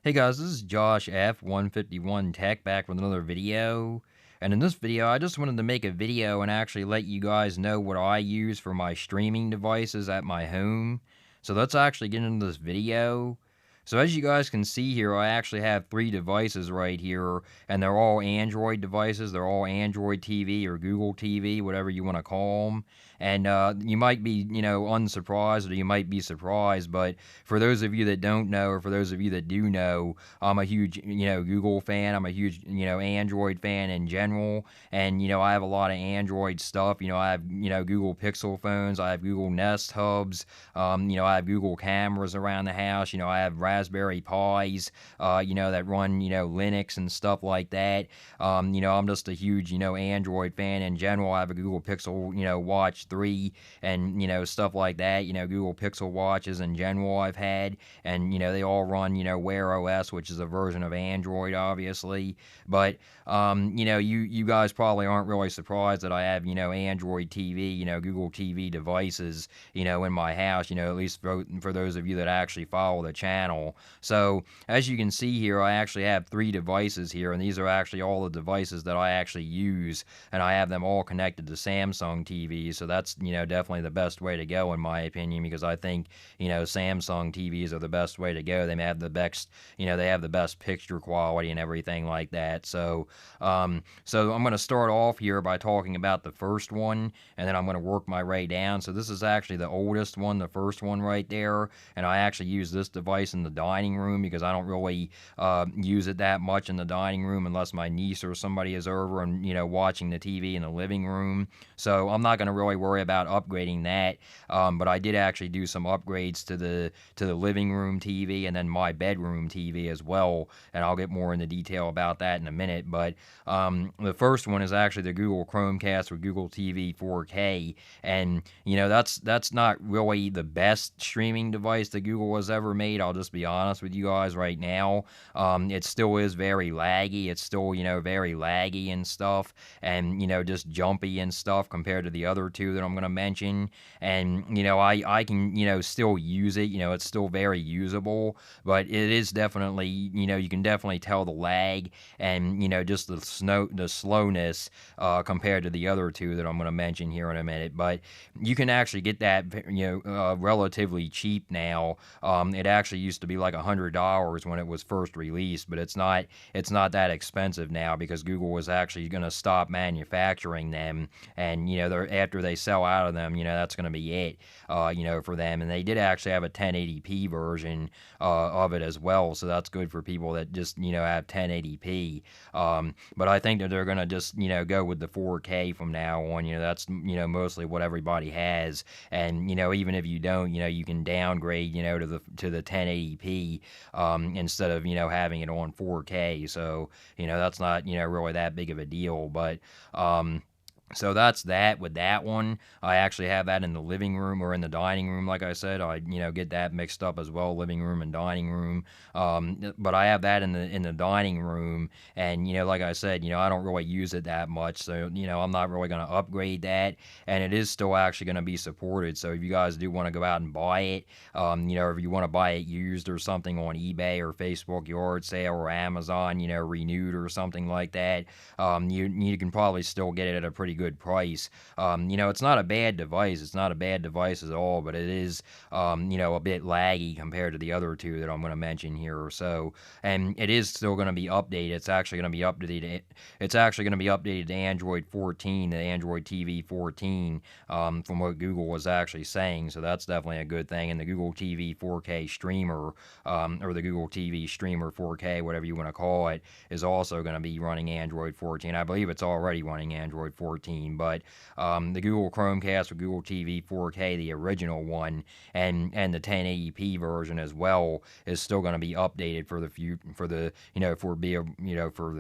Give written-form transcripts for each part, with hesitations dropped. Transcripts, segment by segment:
Hey guys, this is Josh F151 Tech back with another video. And in this video, I just wanted to make a video and actually let you guys know what I use for my streaming devices at my home. So let's actually get into this video. So as you guys can see here, I actually have three devices right here, and they're all Android devices. They're all Android TV or Google TV, whatever you want to call them. And you might be, unsurprised, or you might be surprised, but for those of you that don't know, or for those of you that do know, I'm a huge, Google fan. I'm a huge, Android fan in general. And, I have a lot of Android stuff. I have, Google Pixel phones. I have Google Nest Hubs. I have Google cameras around the house. I have Raspberry Pis, that run, Linux and stuff like that. I'm just a huge, Android fan in general. I have a Google Pixel, Watch 3 and, stuff like that. Google Pixel Watches in general I've had. And, they all run, Wear OS, which is a version of Android, obviously. But, you guys probably aren't really surprised that I have, Android TV, Google TV devices, in my house, at least for those of you that actually follow the channel. So, as you can see here, I actually have three devices here, and these are actually all the devices that I actually use, and I have them all connected to Samsung TVs, so that's, definitely the best way to go, in my opinion, because I think, Samsung TVs are the best way to go. They have the best, they have the best picture quality and everything like that. So, so I'm going to start off here by talking about the first one, and then I'm going to work my way down. So this is actually the oldest one, the first one right there, and I actually use this device in the dining room because I don't really use it that much in the dining room unless my niece or somebody is over and, watching the TV in the living room. So I'm not going to really worry about upgrading that, but I did actually do some upgrades to the living room TV and then my bedroom TV as well, and I'll get more into detail about that in a minute. But the first one is actually the Google Chromecast with Google TV 4K, and that's not really the best streaming device that Google has ever made. I'll just be honest with you guys right now. It still is very laggy. It's still very laggy and stuff, and just jumpy and stuff compared to the other two that I'm going to mention. And I can still use it. It's still very usable, but it is definitely you can definitely tell the lag and just the slowness compared to the other two that I'm going to mention here in a minute. But you can actually get that relatively cheap now. It actually used to be like $100 when it was first released, but it's not that expensive now because Google was actually going to stop manufacturing them, and after they sell out of them, that's going to be it, for them. And they did actually have a 1080p version of it as well, so that's good for people that just have 1080p. But I think that they're going to just go with the 4K from now on. That's mostly what everybody has, and even if you don't, you can downgrade to the 1080p instead of having it on 4K. So that's not really that big of a deal. But so that's that with that one. I actually have that in the living room or in the dining room. Like I said, I get that mixed up as well, living room and dining room. But I have that in the dining room, and like I said, I don't really use it that much, so I'm not really going to upgrade that, and it is still actually going to be supported. So if you guys do want to go out and buy it, or if you want to buy it used or something on eBay or Facebook yard sale or Amazon, renewed or something like that, you can probably still get it at a pretty good price. It's not a bad device. It's not a bad device at all, but it is, a bit laggy compared to the other two that I'm going to mention here or so. And it is still going to be updated. It's actually going to be updated. It's actually going to be updated to Android 14, the Android TV 14, from what Google was actually saying. So that's definitely a good thing. And the Google TV 4K streamer, or the Google TV streamer 4K, whatever you want to call it, is also going to be running Android 14. I believe it's already running Android 14, but the Google Chromecast with Google TV 4K, the original one, and the 1080p version as well, is still going to be updated for the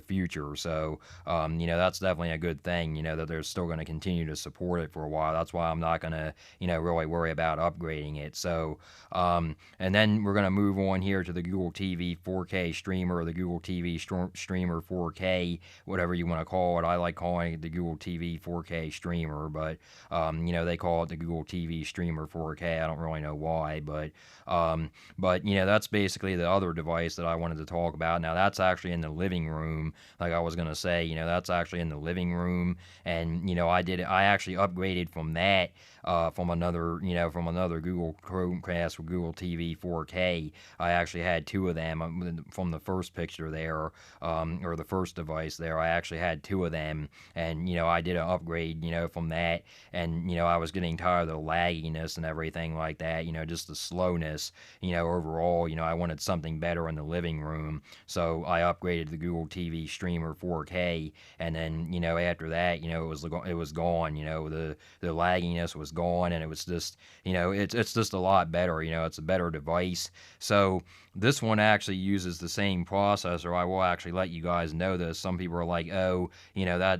future. So that's definitely a good thing. That they're still going to continue to support it for a while. That's why I'm not going to really worry about upgrading it. So and then we're going to move on here to the Google TV 4K streamer, or the Google TV streamer 4K, whatever you want to call it. I like calling it the Google TV TV 4K streamer, but they call it the Google TV Streamer 4K. I don't really know why, but that's basically the other device that I wanted to talk about. Now that's actually in the living room, like I was gonna say. That's actually in the living room, and I actually upgraded from that. From another Google Chromecast or Google TV 4K. I actually had two of them from the first picture there, or the first device there. I actually had two of them, and I did an upgrade, from that, and I was getting tired of the lagginess and everything like that. Just the slowness. Overall, I wanted something better in the living room, so I upgraded the Google TV Streamer 4K, and then after that, it was gone. The lagginess was gone, and it was just it's just a lot better. It's a better device. So this one actually uses the same processor. I will actually let you guys know this. Some people are like, oh,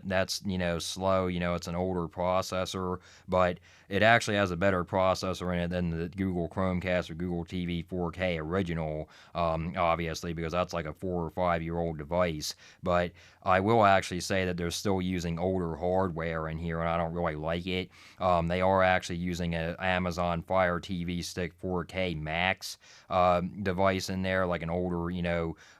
that's slow. It's an older processor, but it actually has a better processor in it than the Google Chromecast or Google TV 4K original, obviously, because that's like a 4 or 5 year old device. But I will actually say that they're still using older hardware in here, and I don't really like it. They are actually using an Amazon Fire TV Stick 4K Max device in there, like an older,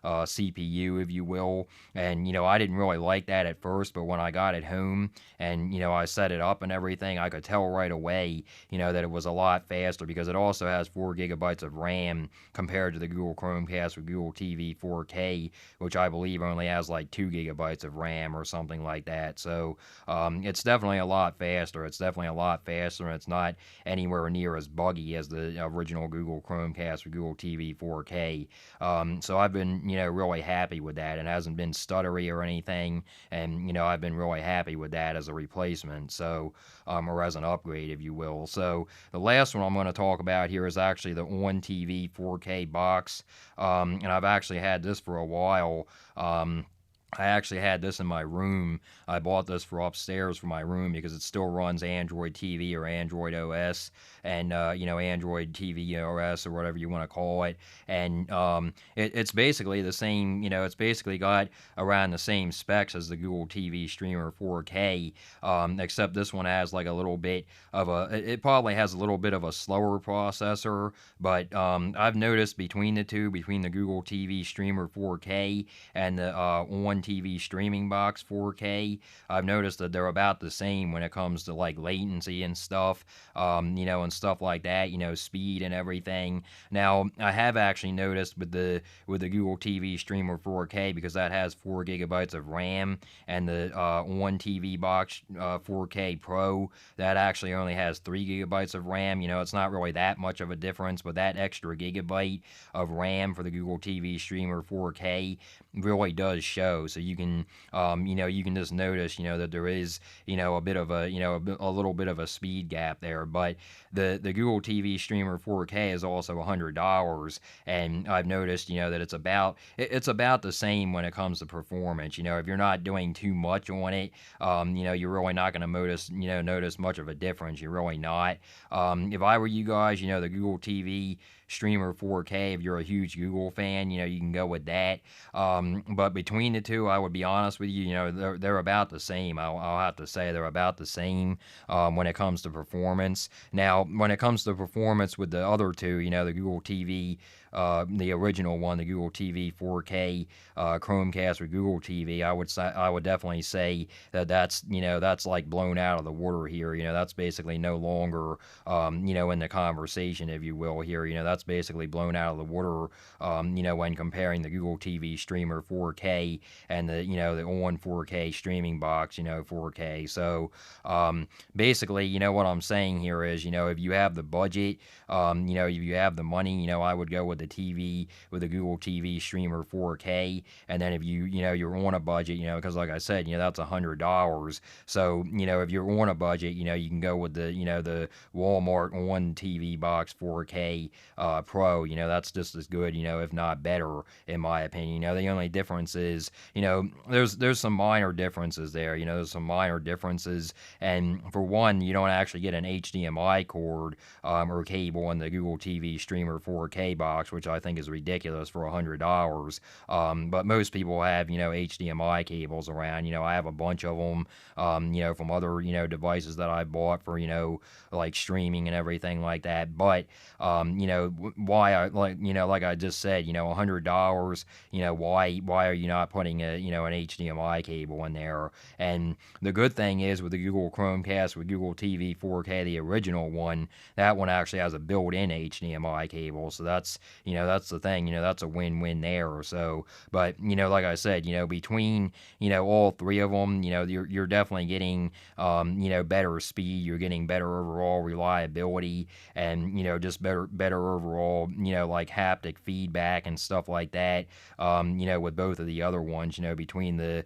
CPU, if you will. And, I didn't really like that at first, but when I got it home and, I set it up and everything, I could tell right away, that it was a lot faster, because it also has 4 gigabytes of RAM compared to the Google Chromecast or Google TV 4K, which I believe only has like 2 gigabytes of RAM or something like that. So it's definitely a lot faster. It's definitely a lot faster, and it's not anywhere near as buggy as the original Google Chromecast or Google TV 4K. So I've been, really happy with that. It hasn't been stuttery or anything, and, I've been really happy with that as a replacement, so, or as an upgrade, if you will. So the last one I'm going to talk about here is actually the On TV 4K box, and I've actually had this for a while. I actually had this in my room. I bought this for upstairs for my room because it still runs Android TV or Android OS, and Android TV OS or whatever you want to call it. And it's basically the same. It's basically got around the same specs as the Google TV Streamer 4K, except this one has like a little bit of a. It probably has a little bit of a slower processor, but I've noticed between the two, between the Google TV Streamer 4K and the On TV streaming box 4K, I've noticed that they're about the same when it comes to like latency and stuff, and stuff like that, speed and everything. Now, I have actually noticed with the Google TV Streamer 4K, because that has 4 gigabytes of RAM, and the On TV box 4K Pro, that actually only has 3 gigabytes of RAM. It's not really that much of a difference, but that extra gigabyte of RAM for the Google TV Streamer 4K really does show. So you can, you can just notice, that there is, a bit of a little bit of a speed gap there. But the Google TV Streamer 4K is also $100, and I've noticed, that it's about the same when it comes to performance. If you're not doing too much on it, you're really not going to notice much of a difference. You're really not. If I were you guys, the Google TV Streamer 4K, if you're a huge Google fan, you can go with that. But between the two, I would be honest with you, they're about the same. I'll have to say they're about the same when it comes to performance. Now, when it comes to performance with the other two, the Google TV, the original one, the Google TV 4K Chromecast or Google TV, I would definitely say that's like blown out of the water here. That's basically no longer in the conversation, if you will. Here, that's basically blown out of the water. When comparing the Google TV Streamer 4K and the On 4K streaming box, 4K. So basically, what I'm saying here is, if you have the budget, if you have the money, I would go with the TV, with the Google TV Streamer 4K. And then if you're on a budget, because like I said, that's $100. So, if you're on a budget, you can go with the Walmart On TV box 4K Pro. That's just as good, if not better, in my opinion. The only difference is, there's some minor differences there. There's some minor differences. And for one, you don't actually get an HDMI cord or cable in the Google TV Streamer 4K box, which I think is ridiculous for $100. But most people have, HDMI cables around. I have a bunch of them, from other, devices that I bought for, like streaming and everything like that. But, why I like I just said, $100, why are you not putting an HDMI cable in there? And the good thing is with the Google Chromecast, with Google TV 4K, the original one, that one actually has a built-in HDMI cable. So that's the thing, that's a win-win there. So, but, like I said, between, all three of them, you're definitely getting, better speed, you're getting better overall reliability, and, just better overall, like haptic feedback and stuff like that, with both of the other ones, between the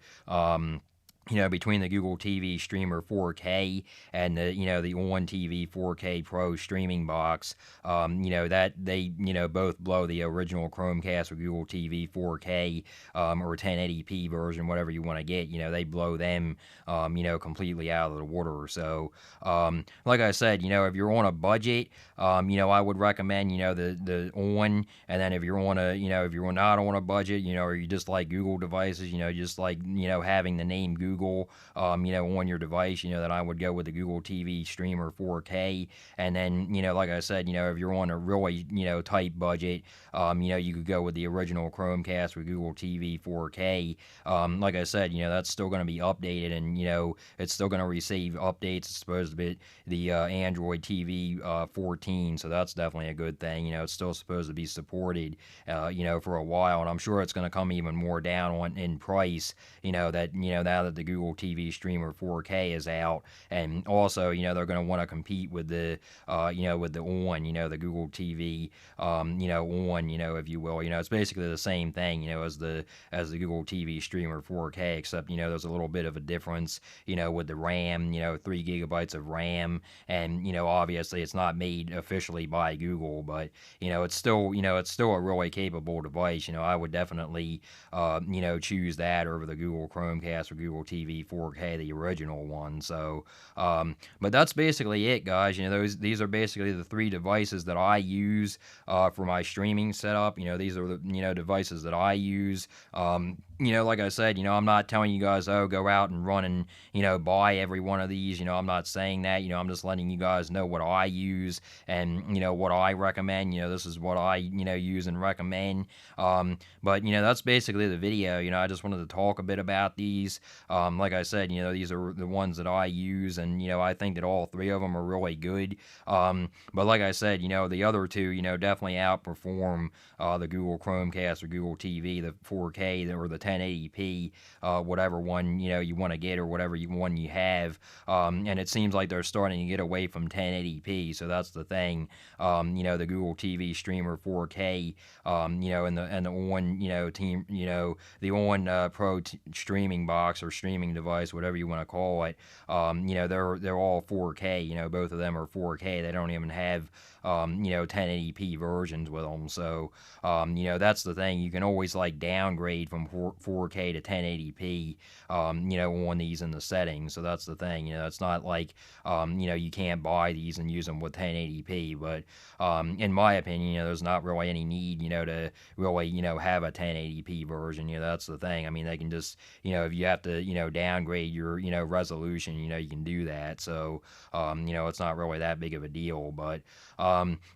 Google TV Streamer 4K and the ON TV 4K Pro streaming box, that they, both blow the original Chromecast or Google TV 4K, or 1080p version, whatever you want to get, they blow them, completely out of the water. So, like I said, if you're on a budget, I would recommend, the ON, and then if you're on a, if you're not on a budget, or you just like Google devices, just like, having the name Google, on your device, then I would go with the Google TV Streamer 4K. And then, like I said, if you're on a really, tight budget, you could go with the original Chromecast with Google TV 4K. Like I said, that's still going to be updated, and, it's still going to receive updates. It's supposed to be the Android TV 14, so that's definitely a good thing. It's still supposed to be supported, for a while, and I'm sure it's going to come even more down in price, now that the Google TV Streamer 4K is out. And also, they're going to want to compete with the, with the ON, the Google TV, ON, if you will. It's basically the same thing, as the Google TV Streamer 4K, except, there's a little bit of a difference, with the RAM, 3 gigabytes of RAM, and, obviously it's not made officially by Google, but, it's still a really capable device. I would definitely, choose that over the Google Chromecast or Google TV 4K, the original one. So, but that's basically it, guys. These are basically the three devices that I use for my streaming setup. These are the devices that I use. Like I said, I'm not telling you guys, oh, go out and run and, buy every one of these. I'm not saying that. I'm just letting you guys know what I use and, what I recommend. This is what I, use and recommend. But, that's basically the video. I just wanted to talk a bit about these. Like I said, these are the ones that I use, and, I think that all three of them are really good. But like I said, the other two, definitely outperform the Google Chromecast or Google TV, the 4K or the 1080p, whatever one, you want to get, or whatever one you have. And it seems like they're starting to get away from 1080p, so that's the thing. The Google TV Streamer 4K, and the ON, team, the ON Pro streaming box or streaming device, whatever you want to call it, they're all 4K. Both of them are 4K. They don't even have 1080p versions with them. So, that's the thing. You can always like downgrade from 4K to 1080p, on these in the settings. So that's the thing. It's not like, you can't buy these and use them with 1080p. But, in my opinion, there's not really any need, to really, have a 1080p version. That's the thing. I mean, they can just, if you have to, downgrade your, resolution, you can do that. So, it's not really that big of a deal. But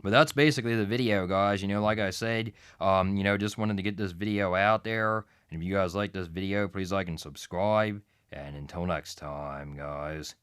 that's basically the video, guys. Like I said, just wanted to get this video out there. And if you guys like this video, please like and subscribe. And until next time, guys.